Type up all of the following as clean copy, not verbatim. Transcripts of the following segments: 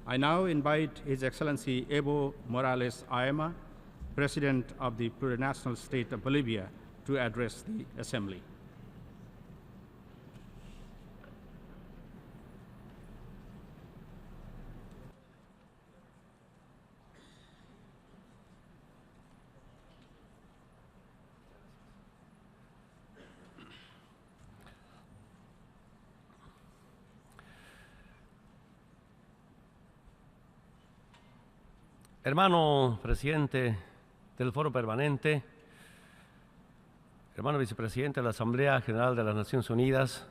I now invite His Excellency Evo Morales Ayma, President of the Plurinational State of Bolivia, to address the Assembly. Hermano presidente del Foro Permanente, hermano vicepresidente de la Asamblea General de las Naciones Unidas,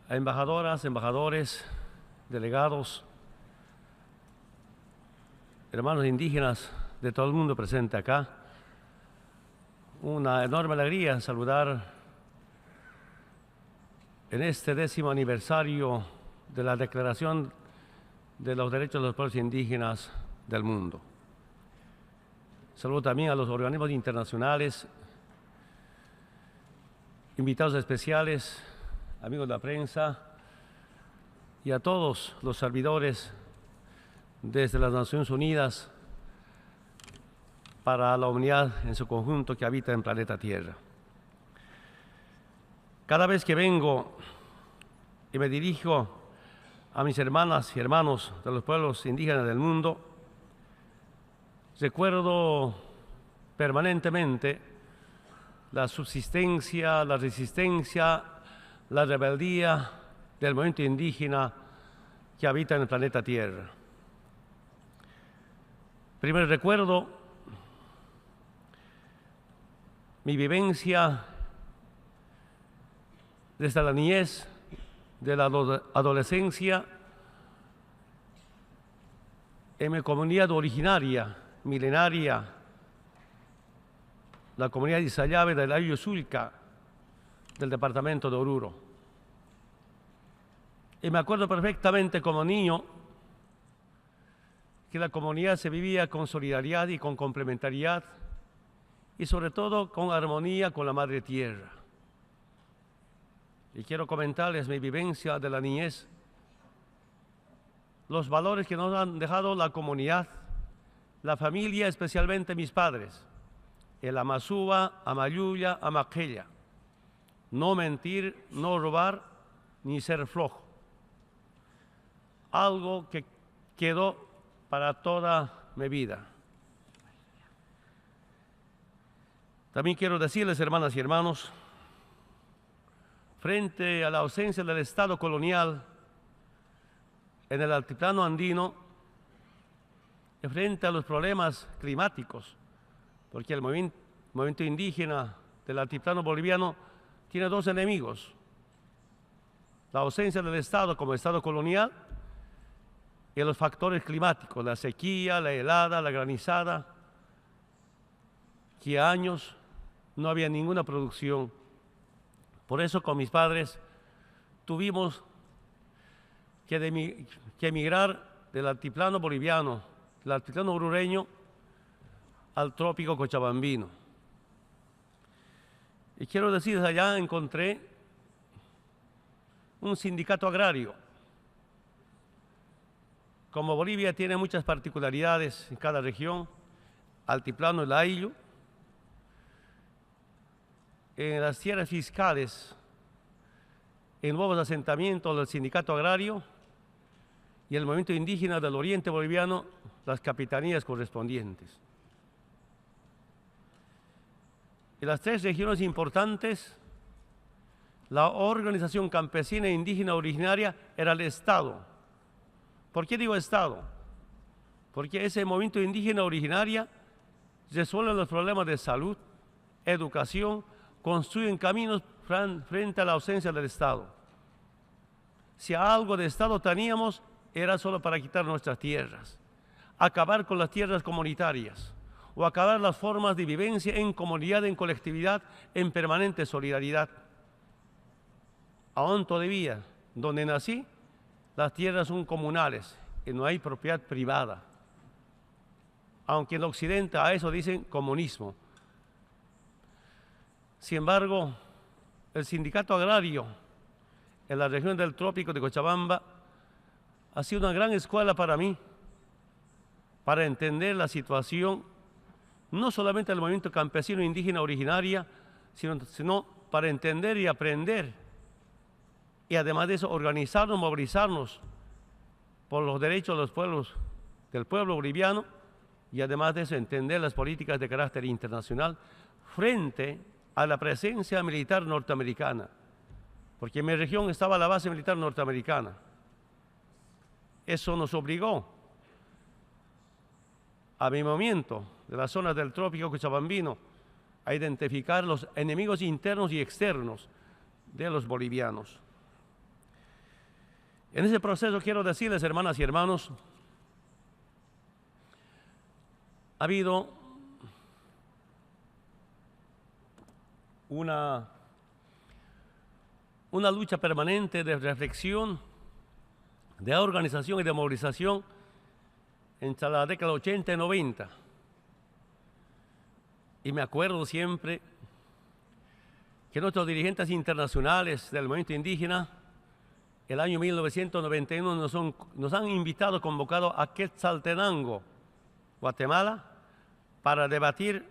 a embajadoras, embajadores, delegados, hermanos indígenas de todo el mundo presente acá, una enorme alegría saludar en este 10º aniversario de la Declaración de los Derechos de los Pueblos Indígenas del mundo. Saludo también a los organismos internacionales, invitados especiales, amigos de la prensa y a todos los servidores desde las Naciones Unidas para la humanidad en su conjunto que habita en el planeta Tierra. Cada vez que vengo y me dirijo a mis hermanas y hermanos de los pueblos indígenas del mundo, recuerdo permanentemente la subsistencia, la resistencia, la rebeldía del movimiento indígena que habita en el planeta Tierra. Primero recuerdo mi vivencia desde la niñez, de la adolescencia, en mi comunidad originaria, milenaria, la comunidad de Isayave del Ayllu Sulca, del departamento de Oruro. Y me acuerdo perfectamente como niño que la comunidad se vivía con solidaridad y con complementariedad y sobre todo con armonía con la Madre Tierra. Y quiero comentarles mi vivencia de la niñez, los valores que nos han dejado la comunidad, la familia, especialmente mis padres, el Amazúa, Amayuya, Amaquella, no mentir, no robar, ni ser flojo. Algo que quedó para toda mi vida. También quiero decirles, hermanas y hermanos, frente a la ausencia del Estado colonial en el altiplano andino, y frente a los problemas climáticos, porque el movimiento indígena del altiplano boliviano tiene dos enemigos: la ausencia del Estado como Estado colonial y los factores climáticos, la sequía, la helada, la granizada, que años no había ninguna producción. Por eso con mis padres tuvimos que emigrar del altiplano boliviano, del altiplano orureño, al trópico cochabambino. Y quiero decir, allá encontré un sindicato agrario. Como Bolivia tiene muchas particularidades en cada región, altiplano el Ayllu, en las tierras fiscales, en nuevos asentamientos del sindicato agrario y el movimiento indígena del oriente boliviano, las capitanías correspondientes. En las tres regiones importantes, la organización campesina e indígena originaria era el Estado. ¿Por qué digo Estado? Porque ese movimiento indígena originaria resuelve los problemas de salud, educación, construyen caminos frente a la ausencia del Estado. Si algo de Estado teníamos, era solo para quitar nuestras tierras, acabar con las tierras comunitarias o acabar las formas de vivencia en comunidad, en colectividad, en permanente solidaridad. Aún todavía, donde nací, las tierras son comunales y no hay propiedad privada. Aunque en Occidente a eso dicen comunismo. Sin embargo, el sindicato agrario en la región del trópico de Cochabamba ha sido una gran escuela para mí, para entender la situación, no solamente del movimiento campesino indígena originaria, sino para entender y aprender, y además de eso organizarnos, movilizarnos por los derechos de los pueblos, del pueblo boliviano, y además de eso entender las políticas de carácter internacional frente a la presencia militar norteamericana, porque en mi región estaba la base militar norteamericana. Eso nos obligó a mi movimiento de las zonas del trópico cochabambino a identificar los enemigos internos y externos de los bolivianos. En ese proceso quiero decirles, hermanas y hermanos, ha habido una lucha permanente de reflexión, de organización y de movilización entre la década 80 y 90. Y me acuerdo siempre que nuestros dirigentes internacionales del movimiento indígena, el año 1991, nos han invitado, convocado a Quetzaltenango, Guatemala, para debatir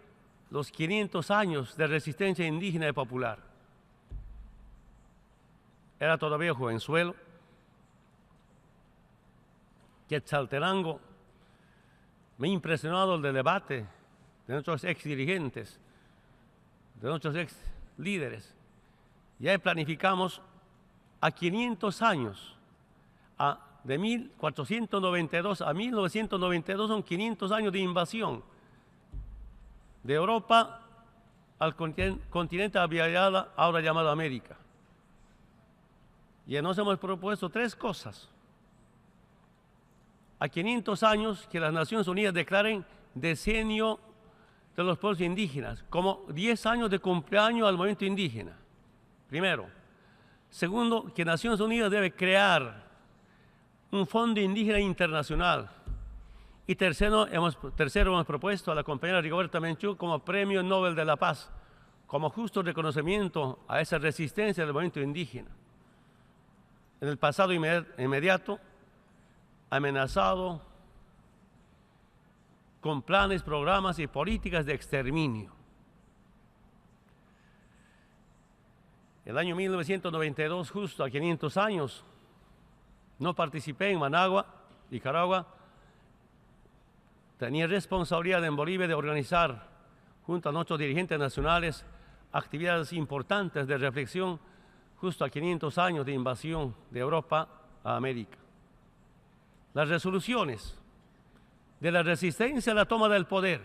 los 500 años de resistencia indígena y popular. Era todavía jovenzuelo. Quetzaltenango me ha impresionado el debate de nuestros ex dirigentes, de nuestros ex líderes. Ya planificamos a 500 años, de 1492 a 1992 son 500 años de invasión de Europa al continente abierto, ahora llamado América. Y nos hemos propuesto tres cosas. A 500 años que las Naciones Unidas declaren decenio de los pueblos indígenas, como 10 años de cumpleaños al movimiento indígena, primero. Segundo, que Naciones Unidas debe crear un fondo indígena internacional. Y tercero, hemos propuesto a la compañera Rigoberta Menchú como Premio Nobel de la Paz, como justo reconocimiento a esa resistencia del movimiento indígena. En el pasado inmediato, amenazado con planes, programas y políticas de exterminio. El año 1992, justo a 500 años, no participé en Managua, Nicaragua. Tenía responsabilidad en Bolivia de organizar, junto a nuestros dirigentes nacionales, actividades importantes de reflexión justo a 500 años de invasión de Europa a América. Las resoluciones de la resistencia a la toma del poder,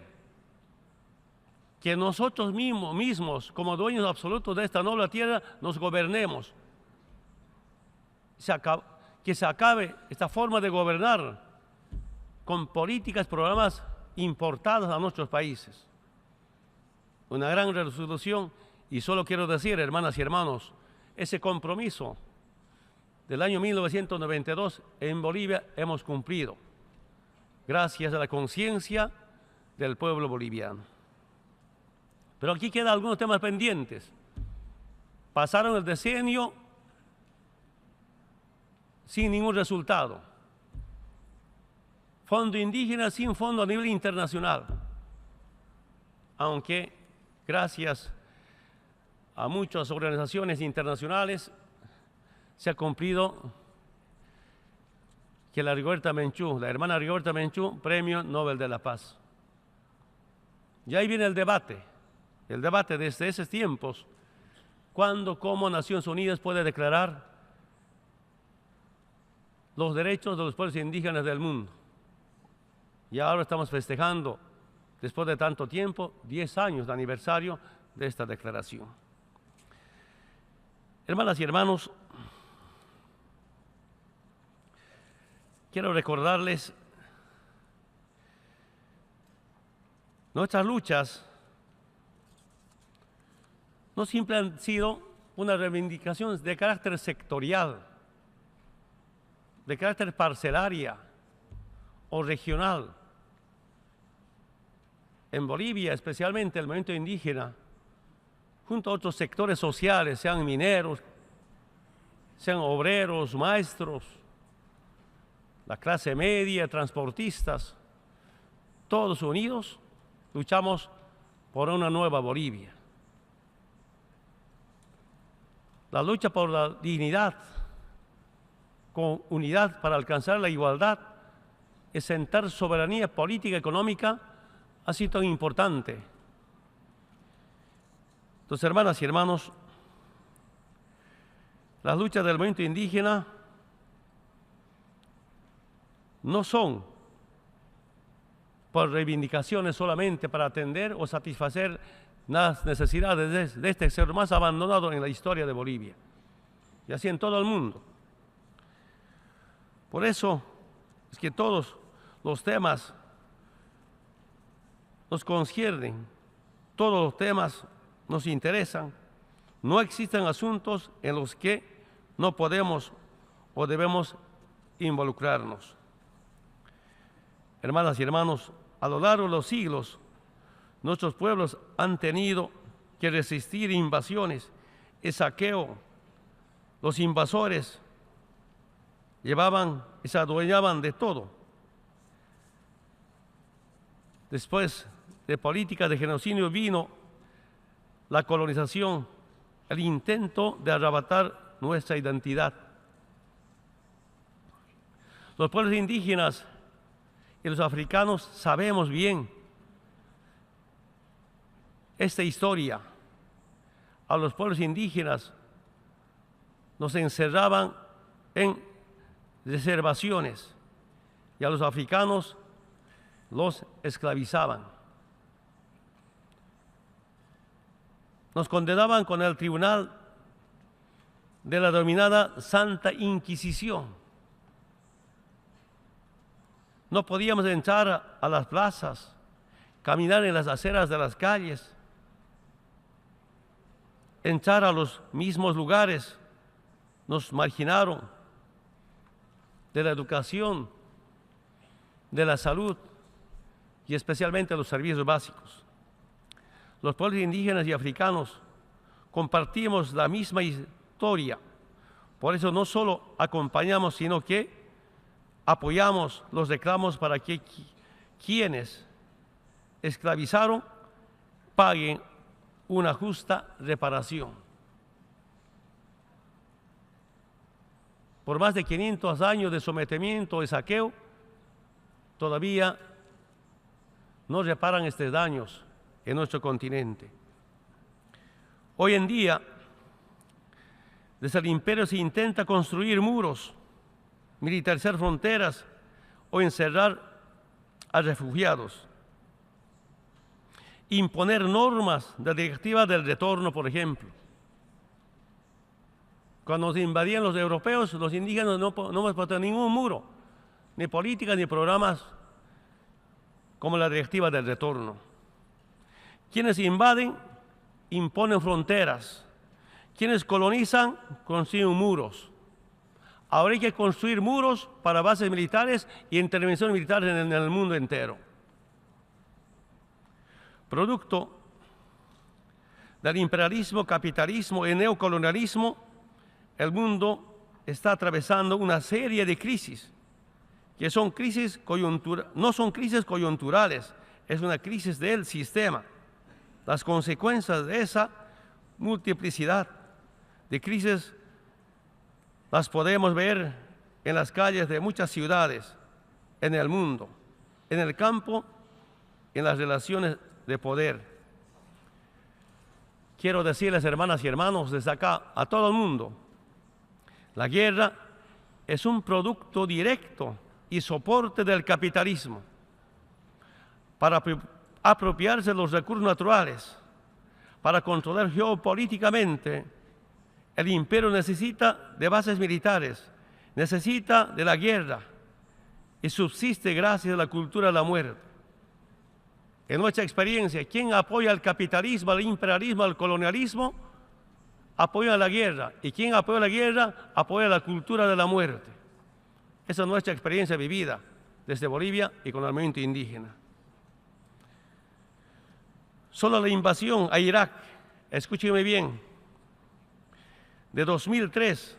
que nosotros mismos, como dueños absolutos de esta noble tierra, nos gobernemos, que se acabe esta forma de gobernar con políticas, programas importados a nuestros países. Una gran resolución, y solo quiero decir, hermanas y hermanos, ese compromiso del año 1992 en Bolivia hemos cumplido, gracias a la conciencia del pueblo boliviano. Pero aquí quedan algunos temas pendientes. Pasaron el decenio sin ningún resultado. Fondo indígena sin fondo a nivel internacional. Aunque gracias a muchas organizaciones internacionales se ha cumplido que la Rigoberta Menchú, la hermana Rigoberta Menchú, Premio Nobel de la Paz. Y ahí viene el debate desde esos tiempos, cuándo, cómo Naciones Unidas puede declarar los derechos de los pueblos indígenas del mundo. Y ahora estamos festejando, después de tanto tiempo, 10 años de aniversario de esta declaración. Hermanas y hermanos, quiero recordarles nuestras luchas no siempre han sido una reivindicación de carácter sectorial, de carácter parcelaria o regional. En Bolivia, especialmente el movimiento indígena, junto a otros sectores sociales, sean mineros, sean obreros, maestros, la clase media, transportistas, todos unidos, luchamos por una nueva Bolivia. La lucha por la dignidad, con unidad para alcanzar la igualdad, es sentar soberanía política y económica, ha sido tan importante. Entonces, hermanas y hermanos, las luchas del movimiento indígena no son por reivindicaciones solamente para atender o satisfacer las necesidades de este ser más abandonado en la historia de Bolivia, y así en todo el mundo. Por eso es que todos los temas nos conciernen, todos los temas nos interesan. No existen asuntos en los que no podemos o debemos involucrarnos. Hermanas y hermanos, a lo largo de los siglos, nuestros pueblos han tenido que resistir invasiones y saqueo. Los invasores llevaban y se adueñaban de todo. Después de políticas de genocidio vino la colonización, el intento de arrebatar nuestra identidad. Los pueblos indígenas y los africanos sabemos bien esta historia. A los pueblos indígenas nos encerraban en reservaciones y a los africanos los esclavizaban. Nos condenaban con el tribunal de la denominada Santa Inquisición. No podíamos entrar a las plazas, caminar en las aceras de las calles, entrar a los mismos lugares. Nos marginaron de la educación, de la salud y especialmente de los servicios básicos. Los pueblos indígenas y africanos compartimos la misma historia. Por eso no solo acompañamos, sino que apoyamos los reclamos para que quienes esclavizaron paguen una justa reparación. Por más de 500 años de sometimiento y saqueo, todavía no reparan estos daños en nuestro continente. Hoy en día, desde el imperio se intenta construir muros, militarizar fronteras o encerrar a refugiados. Imponer normas de la directiva del retorno, por ejemplo. Cuando nos invadían los europeos, los indígenas no hemos puesto ningún muro, ni políticas ni programas como la directiva del retorno. Quienes invaden, imponen fronteras. Quienes colonizan, construyen muros. Ahora hay que construir muros para bases militares y intervenciones militares en el mundo entero. Producto del imperialismo, capitalismo y neocolonialismo, el mundo está atravesando una serie de crisis, que son crisis no son crisis coyunturales, es una crisis del sistema. Las consecuencias de esa multiplicidad de crisis las podemos ver en las calles de muchas ciudades, en el mundo, en el campo, en las relaciones de poder. Quiero decirles, hermanas y hermanos, desde acá a todo el mundo, la guerra es un producto directo y soporte del capitalismo para apropiarse de los recursos naturales, para controlar geopolíticamente. El imperio necesita de bases militares, necesita de la guerra y subsiste gracias a la cultura de la muerte. En nuestra experiencia, ¿quién apoya al capitalismo, al imperialismo, al colonialismo? Apoya la guerra. ¿Y quién apoya la guerra? Apoya la cultura de la muerte. Esa es nuestra experiencia vivida desde Bolivia y con el movimiento indígena. Solo la invasión a Irak, escúcheme bien, de 2003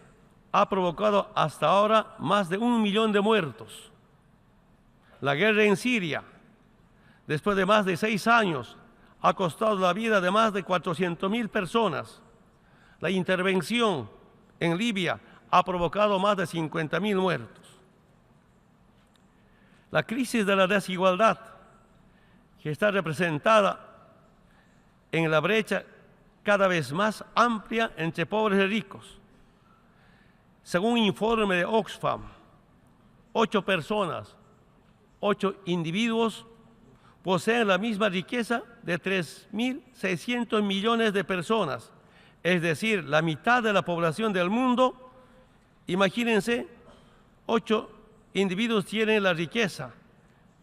ha provocado hasta ahora más de 1 millón de muertos. La guerra en Siria, después de más de 6 años, ha costado la vida de más de 400.000 personas. La intervención en Libia ha provocado más de 50.000 muertos. La crisis de la desigualdad, que está representada en la brecha cada vez más amplia entre pobres y ricos. Según un informe de Oxfam, 8 individuos poseen la misma riqueza de 3.600 millones de personas, es decir, la mitad de la población del mundo. Imagínense, 8 individuos tienen la riqueza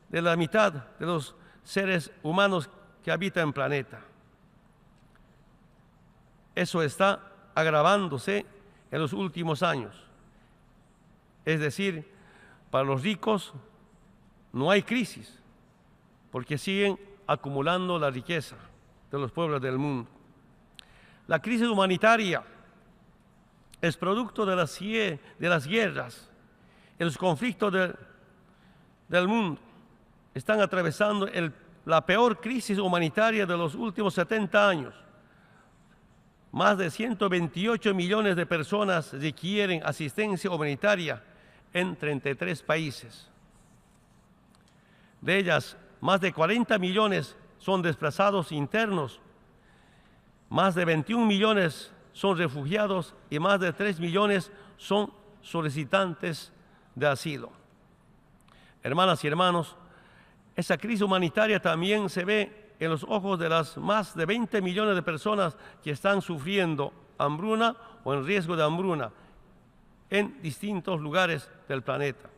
de la mitad de los seres humanos que habitan el planeta. Eso está agravándose en los últimos años. Es decir, para los ricos no hay crisis, porque siguen acumulando la riqueza de los pueblos del mundo. La crisis humanitaria es producto de las guerras y los conflictos del mundo. Están atravesando la peor crisis humanitaria de los últimos 70 años. Más de 128 millones de personas requieren asistencia humanitaria en 33 países. De ellas, más de 40 millones son desplazados internos, más de 21 millones son refugiados y más de 3 millones son solicitantes de asilo. Hermanas y hermanos, esa crisis humanitaria también se ve en los ojos de las más de 20 millones de personas que están sufriendo hambruna o en riesgo de hambruna en distintos lugares del planeta.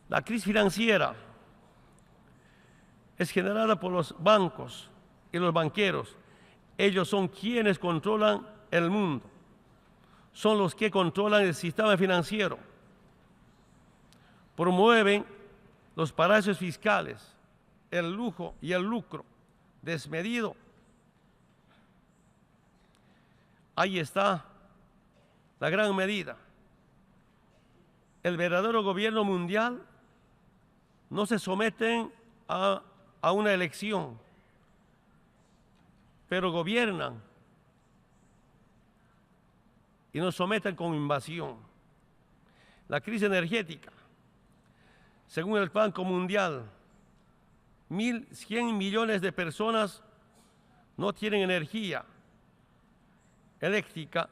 La crisis financiera es generada por los bancos y los banqueros. Ellos son quienes controlan el mundo, son los que controlan el sistema financiero, promueven los paraísos fiscales, el lujo y el lucro desmedido. Ahí está la gran medida. El verdadero gobierno mundial no se someten a una elección, pero gobiernan y nos someten con invasión. La crisis energética, según el Banco Mundial, 1.100 millones de personas no tienen energía eléctrica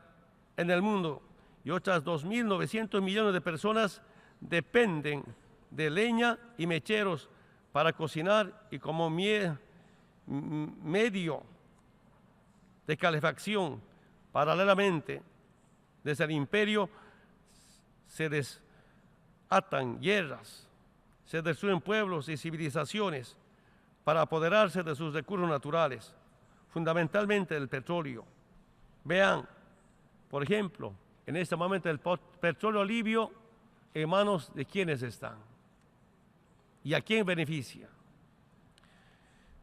en el mundo y otras 2.900 millones de personas dependen de leña y mecheros para cocinar y como medio de calefacción. Paralelamente, desde el imperio se desatan guerras, se destruyen pueblos y civilizaciones para apoderarse de sus recursos naturales, fundamentalmente el petróleo. Vean, por ejemplo, en este momento el petróleo libio en manos de quienes están y a quién beneficia.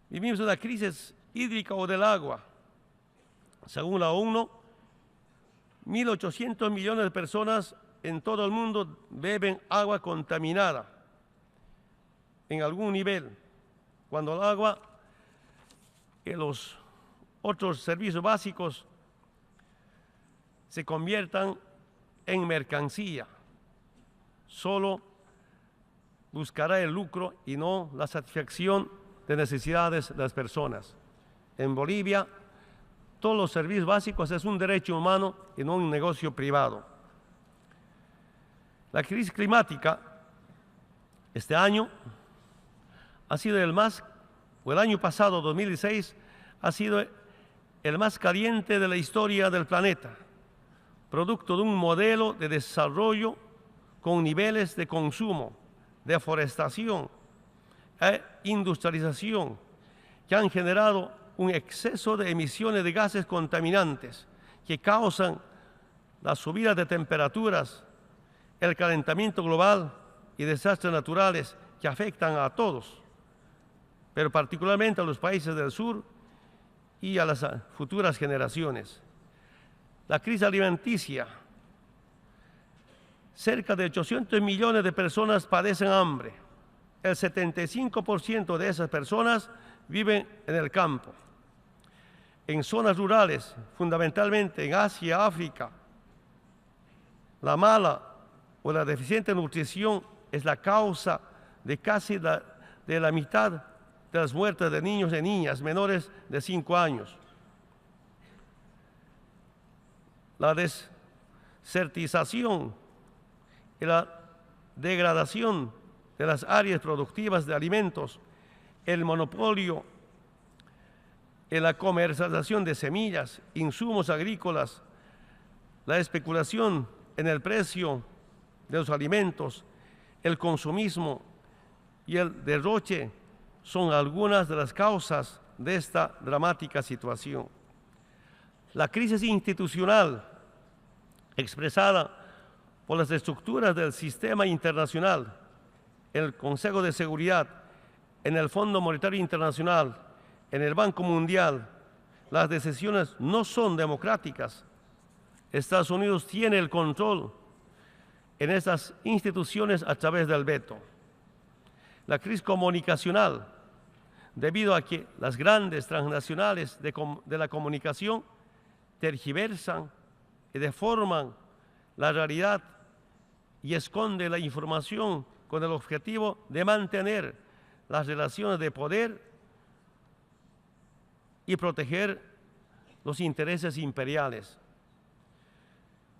Vivimos una crisis hídrica o del agua. Según la ONU, 1.800 millones de personas en todo el mundo beben agua contaminada en algún nivel, cuando el agua y los otros servicios básicos se conviertan en mercancía. Solo buscará el lucro y no la satisfacción de necesidades de las personas. En Bolivia, todos los servicios básicos es un derecho humano y no un negocio privado. La crisis climática este año ha sido el año pasado, 2016, ha sido el más caliente de la historia del planeta, producto de un modelo de desarrollo con niveles de consumo, deforestación e industrialización que han generado un exceso de emisiones de gases contaminantes que causan la subida de temperaturas, el calentamiento global y desastres naturales que afectan a todos, pero particularmente a los países del sur y a las futuras generaciones. La crisis alimenticia cerca de 800 millones de personas padecen hambre. El 75% de esas personas viven en el campo, en zonas rurales, fundamentalmente en Asia, África. La mala o la deficiente nutrición es la causa de casi de la mitad de las muertes de niños y niñas menores de 5 años. La desertización y la degradación de las áreas productivas de alimentos, el monopolio en la comercialización de semillas, insumos agrícolas, la especulación en el precio de los alimentos, el consumismo y el derroche son algunas de las causas de esta dramática situación. La crisis institucional expresada por las estructuras del sistema internacional, en el Consejo de Seguridad, en el Fondo Monetario Internacional, en el Banco Mundial, las decisiones no son democráticas. Estados Unidos tiene el control en estas instituciones a través del veto. La crisis comunicacional, debido a que las grandes transnacionales de la comunicación tergiversan y deforman la realidad y esconden la información con el objetivo de mantener las relaciones de poder y proteger los intereses imperiales.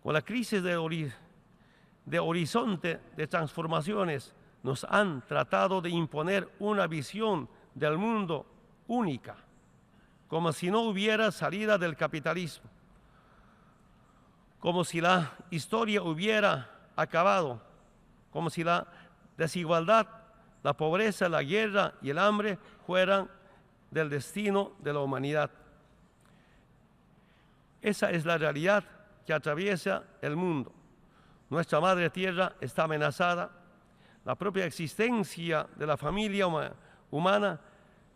Con la crisis de horizonte de transformaciones, nos han tratado de imponer una visión del mundo única, como si no hubiera salida del capitalismo, como si la historia hubiera acabado, como si la desigualdad, la pobreza, la guerra y el hambre fueran del destino de la humanidad. Esa es la realidad que atraviesa el mundo. Nuestra madre tierra está amenazada, la propia existencia de la familia humana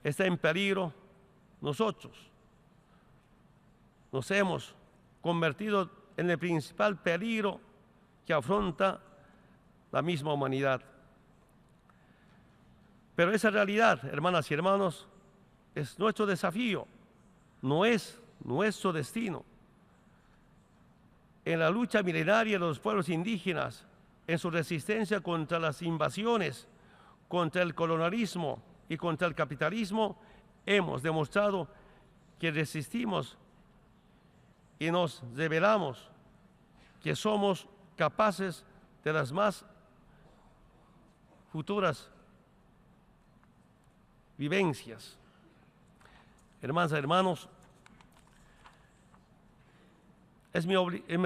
está en peligro. Nosotros nos hemos convertido en el principal peligro que afronta la misma humanidad. Pero esa realidad, hermanas y hermanos, es nuestro desafío, no es nuestro destino. En la lucha milenaria de los pueblos indígenas, en su resistencia contra las invasiones, contra el colonialismo y contra el capitalismo, hemos demostrado que resistimos y nos revelamos que somos capaces de las más futuras vivencias. Hermanas y hermanos, es mi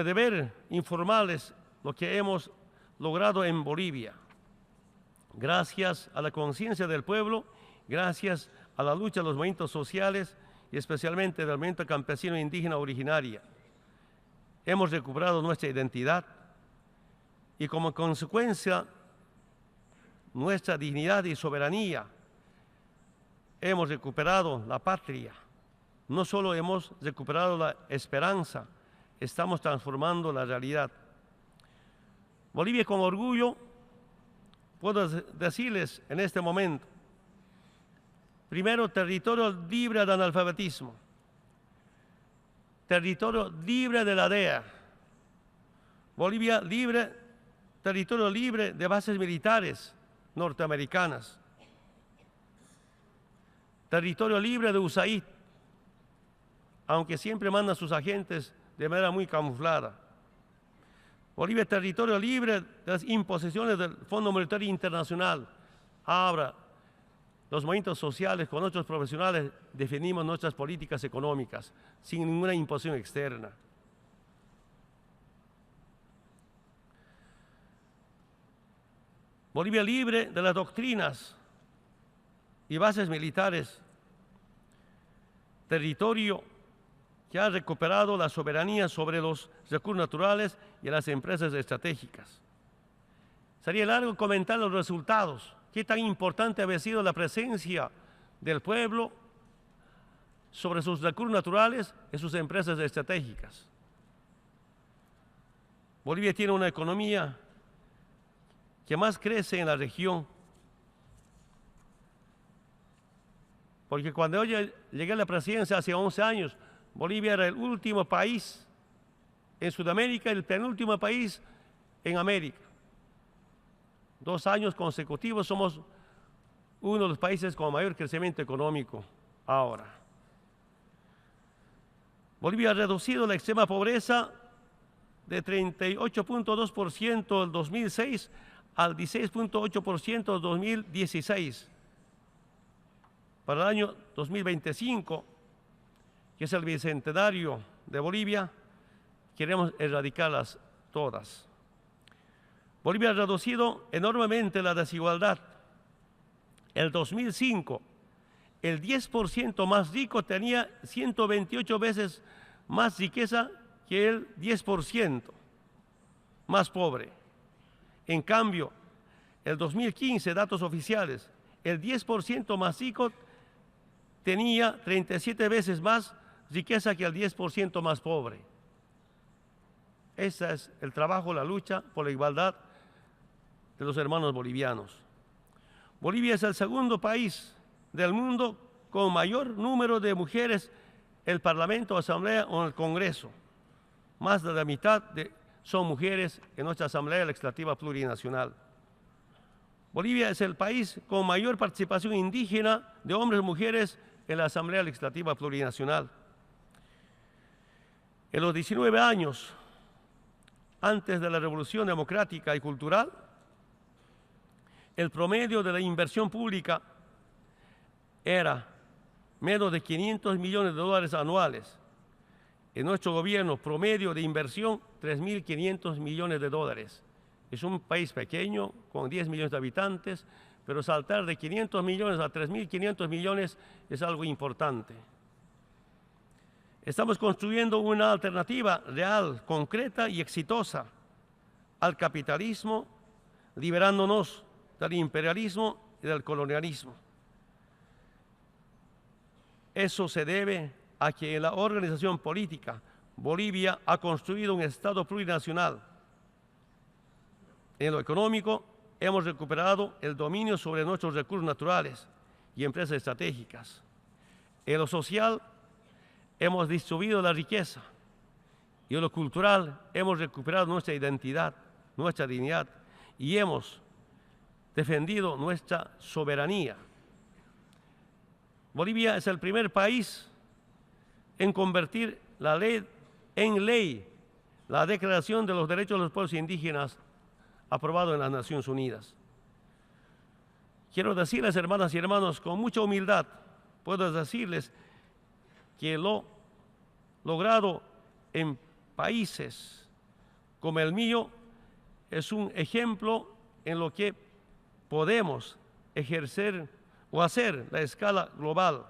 deber informarles lo que hemos logrado en Bolivia. Gracias a la conciencia del pueblo, gracias a la lucha de los movimientos sociales y especialmente del movimiento campesino indígena originaria, hemos recuperado nuestra identidad y como consecuencia nuestra dignidad y soberanía. Hemos recuperado la patria. No solo hemos recuperado la esperanza, estamos transformando la realidad. Bolivia, con orgullo, puedo decirles en este momento, primero, territorio libre de analfabetismo, territorio libre de la DEA, Bolivia libre, territorio libre de bases militares norteamericanas, territorio libre de USAID, aunque siempre mandan sus agentes de manera muy camuflada. Bolivia es territorio libre de las imposiciones del Fondo Monetario Internacional. Ahora, los movimientos sociales con otros profesionales definimos nuestras políticas económicas sin ninguna imposición externa. Bolivia libre de las doctrinas y bases militares, territorio que ha recuperado la soberanía sobre los recursos naturales y las empresas estratégicas. Sería largo comentar los resultados, qué tan importante había sido la presencia del pueblo sobre sus recursos naturales y sus empresas estratégicas. Bolivia tiene una economía que más crece en la región. Porque cuando yo llegué a la presidencia hace 11 años, Bolivia era el último país en Sudamérica y el penúltimo país en América. 2 años consecutivos somos uno de los países con mayor crecimiento económico ahora. Bolivia ha reducido la extrema pobreza de 38.2% en 2006 al 16.8% en 2016. Para el año 2025, que es el bicentenario de Bolivia, queremos erradicarlas todas. Bolivia ha reducido enormemente la desigualdad. En el 2005, el 10% más rico tenía 128 veces más riqueza que el 10% más pobre. En cambio, el 2015, datos oficiales, el 10% más rico tenía 37 veces más riqueza que el 10% más pobre. Ese es el trabajo, la lucha por la igualdad de los hermanos bolivianos. Bolivia es el segundo país del mundo con mayor número de mujeres en el Parlamento, Asamblea o en el Congreso. Más de la mitad son mujeres en nuestra Asamblea Legislativa Plurinacional. Bolivia es el país con mayor participación indígena de hombres y mujeres en la Asamblea Legislativa Plurinacional. En los 19 años antes de la Revolución Democrática y Cultural, el promedio de la inversión pública era menos de 500 millones de dólares anuales. En nuestro gobierno, promedio de inversión, 3.500 millones de dólares. Es un país pequeño, con 10 millones de habitantes, pero saltar de 500 millones a 3.500 millones es algo importante. Estamos construyendo una alternativa real, concreta y exitosa al capitalismo, liberándonos del imperialismo y del colonialismo. Eso se debe a que en la organización política Bolivia ha construido un Estado plurinacional. En lo económico, hemos recuperado el dominio sobre nuestros recursos naturales y empresas estratégicas. En lo social, hemos distribuido la riqueza. Y en lo cultural, hemos recuperado nuestra identidad, nuestra dignidad y hemos defendido nuestra soberanía. Bolivia es el primer país en convertir la ley en ley, la Declaración de los Derechos de los Pueblos Indígenas aprobado en las Naciones Unidas. Quiero decirles, hermanas y hermanos, con mucha humildad, puedo decirles que lo logrado en países como el mío es un ejemplo en lo que podemos ejercer o hacer a escala global.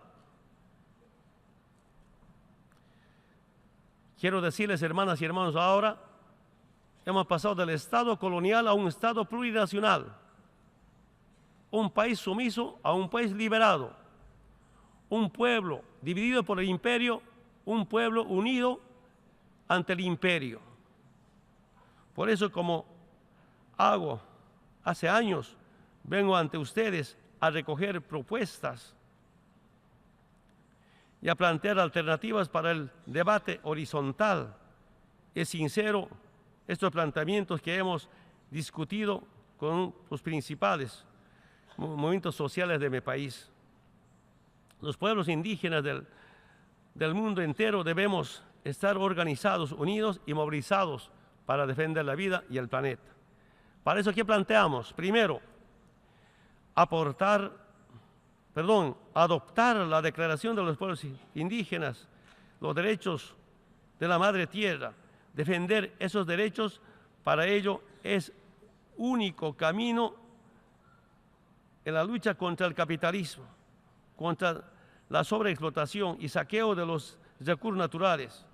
Quiero decirles, hermanas y hermanos, ahora hemos pasado del Estado colonial a un Estado plurinacional, un país sumiso a un país liberado, un pueblo dividido por el imperio, un pueblo unido ante el imperio. Por eso, como hago hace años, vengo ante ustedes a recoger propuestas y a plantear alternativas para el debate horizontal. Es sincero estos planteamientos que hemos discutido con los principales movimientos sociales de mi país. Los pueblos indígenas del mundo entero debemos estar organizados, unidos y movilizados para defender la vida y el planeta. Para eso, ¿qué planteamos? Primero, adoptar la Declaración de los Pueblos Indígenas, los derechos de la Madre Tierra. Defender esos derechos, para ello es único camino en la lucha contra el capitalismo, contra la sobreexplotación y saqueo de los recursos naturales,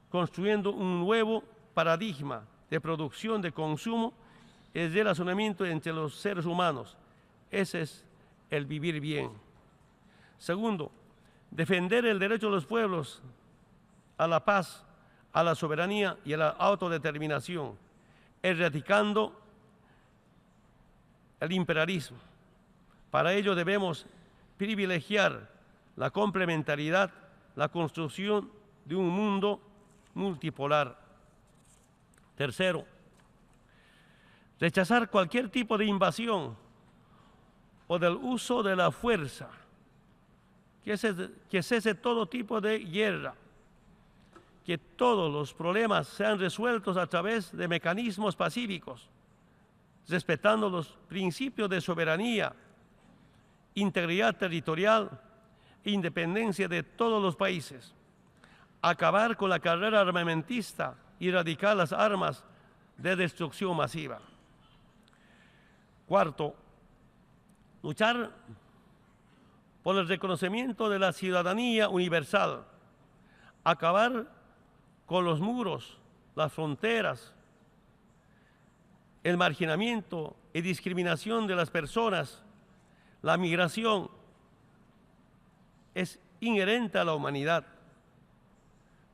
construyendo un nuevo paradigma de producción, de consumo y de relacionamiento entre los seres humanos. Ese es el vivir bien. Segundo, defender el derecho de los pueblos a la paz, a la soberanía y a la autodeterminación, erradicando el imperialismo. Para ello debemos privilegiar la complementariedad, la construcción de un mundo multipolar. Tercero, rechazar cualquier tipo de invasión o del uso de la fuerza, que cese todo tipo de guerra, que todos los problemas sean resueltos a través de mecanismos pacíficos, respetando los principios de soberanía, integridad territorial e independencia de todos los países, acabar con la carrera armamentista y erradicar las armas de destrucción masiva. Cuarto, luchar por el reconocimiento de la ciudadanía universal, acabar con los muros, las fronteras, el marginamiento y discriminación de las personas. La migración es inherente a la humanidad.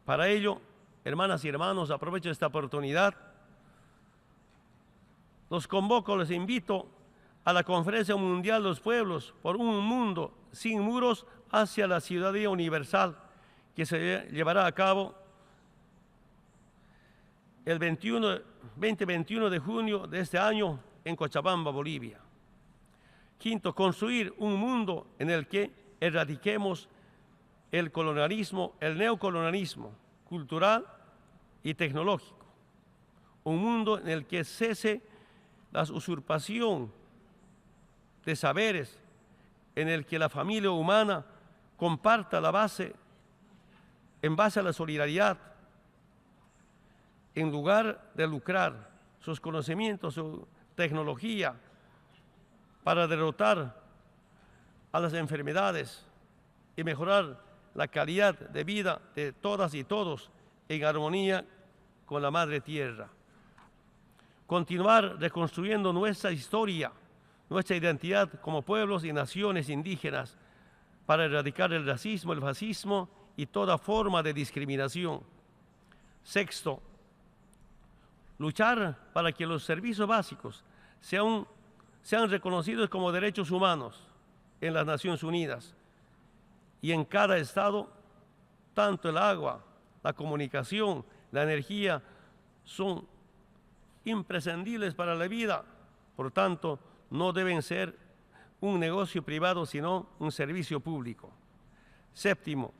Para ello, hermanas y hermanos, aprovecho esta oportunidad. Los convoco, les invito a la Conferencia Mundial de los Pueblos por un mundo sin muros hacia la ciudadanía universal, que se llevará a cabo el 20-21 de junio de este año en Cochabamba, Bolivia. Quinto, construir un mundo en el que erradiquemos el colonialismo, el neocolonialismo cultural y tecnológico. Un mundo en el que cese la usurpación de saberes, en el que la familia humana comparta en base a la solidaridad, en lugar de lucrar sus conocimientos, su tecnología, para derrotar a las enfermedades y mejorar la calidad de vida de todas y todos en armonía con la Madre Tierra. Continuar reconstruyendo nuestra historia, nuestra identidad como pueblos y naciones indígenas para erradicar el racismo, el fascismo y toda forma de discriminación. Sexto, luchar para que los servicios básicos sean reconocidos como derechos humanos en las Naciones Unidas y en cada estado. Tanto el agua, la comunicación, la energía son imprescindibles para la vida, por tanto no deben ser un negocio privado sino un servicio público. Séptimo,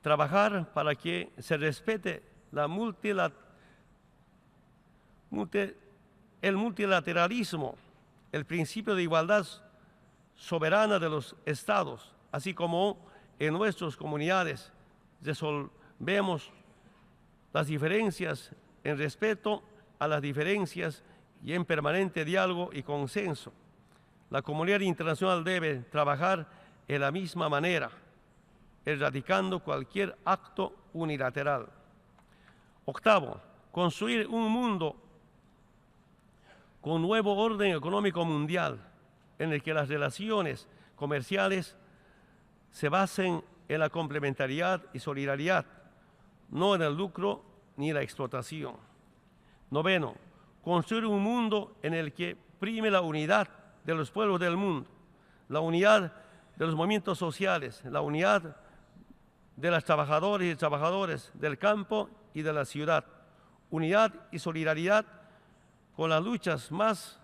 trabajar para que se respete el multilateralismo, el principio de igualdad soberana de los estados, así como en nuestras comunidades resolvemos las diferencias en respeto a las diferencias y en permanente diálogo y consenso. La comunidad internacional debe trabajar de la misma manera, erradicando cualquier acto unilateral. Octavo, construir un mundo con un nuevo orden económico mundial en el que las relaciones comerciales se basen en la complementariedad y solidaridad, no en el lucro ni la explotación. Noveno, construir un mundo en el que prime la unidad de los pueblos del mundo, la unidad de los movimientos sociales, la unidad de las trabajadoras y trabajadores del campo y de la ciudad, unidad y solidaridad con las luchas más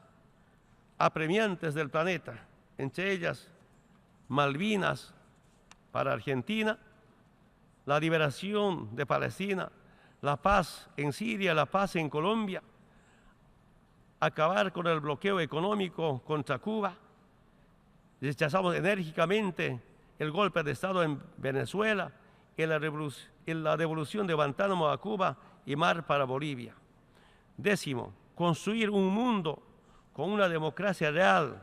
apremiantes del planeta, entre ellas Malvinas para Argentina, la liberación de Palestina, la paz en Siria, la paz en Colombia, acabar con el bloqueo económico contra Cuba. Rechazamos enérgicamente el golpe de Estado en Venezuela y la devolución de Guantánamo a Cuba y mar para Bolivia. Décimo, construir un mundo con una democracia real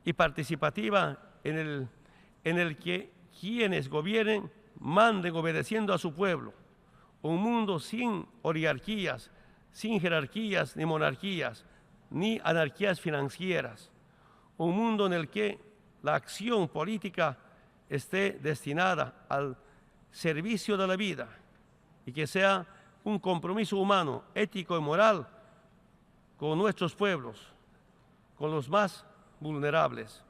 y participativa en el que quienes gobiernen manden obedeciendo a su pueblo. Un mundo sin oligarquías, sin jerarquías ni monarquías, ni anarquías financieras. Un mundo en el que la acción política esté destinada al servicio de la vida y que sea un compromiso humano, ético y moral con nuestros pueblos. con los más vulnerables.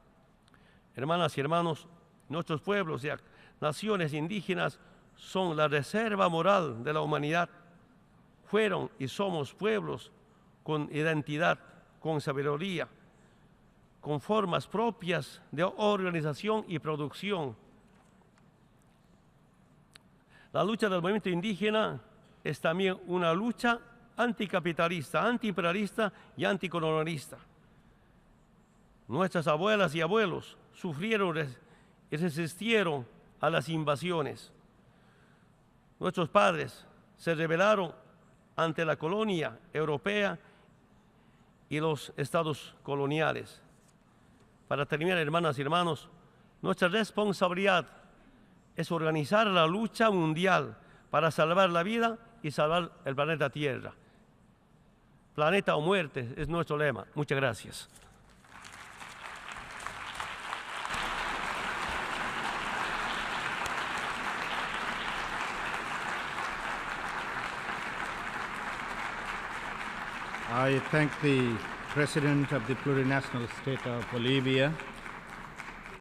Hermanas y hermanos, nuestros pueblos y naciones indígenas son la reserva moral de la humanidad. Fueron y somos pueblos con identidad, con sabiduría, con formas propias de organización y producción. La lucha del movimiento indígena es también una lucha anticapitalista, antiimperialista y anticolonialista. Nuestras abuelas y abuelos sufrieron y resistieron a las invasiones. Nuestros padres se rebelaron ante la colonia europea y los estados coloniales. Para terminar, hermanas y hermanos, nuestra responsabilidad es organizar la lucha mundial para salvar la vida y salvar el planeta Tierra. Planeta o muerte es nuestro lema. Muchas gracias. I thank the President of the Plurinational State of Bolivia,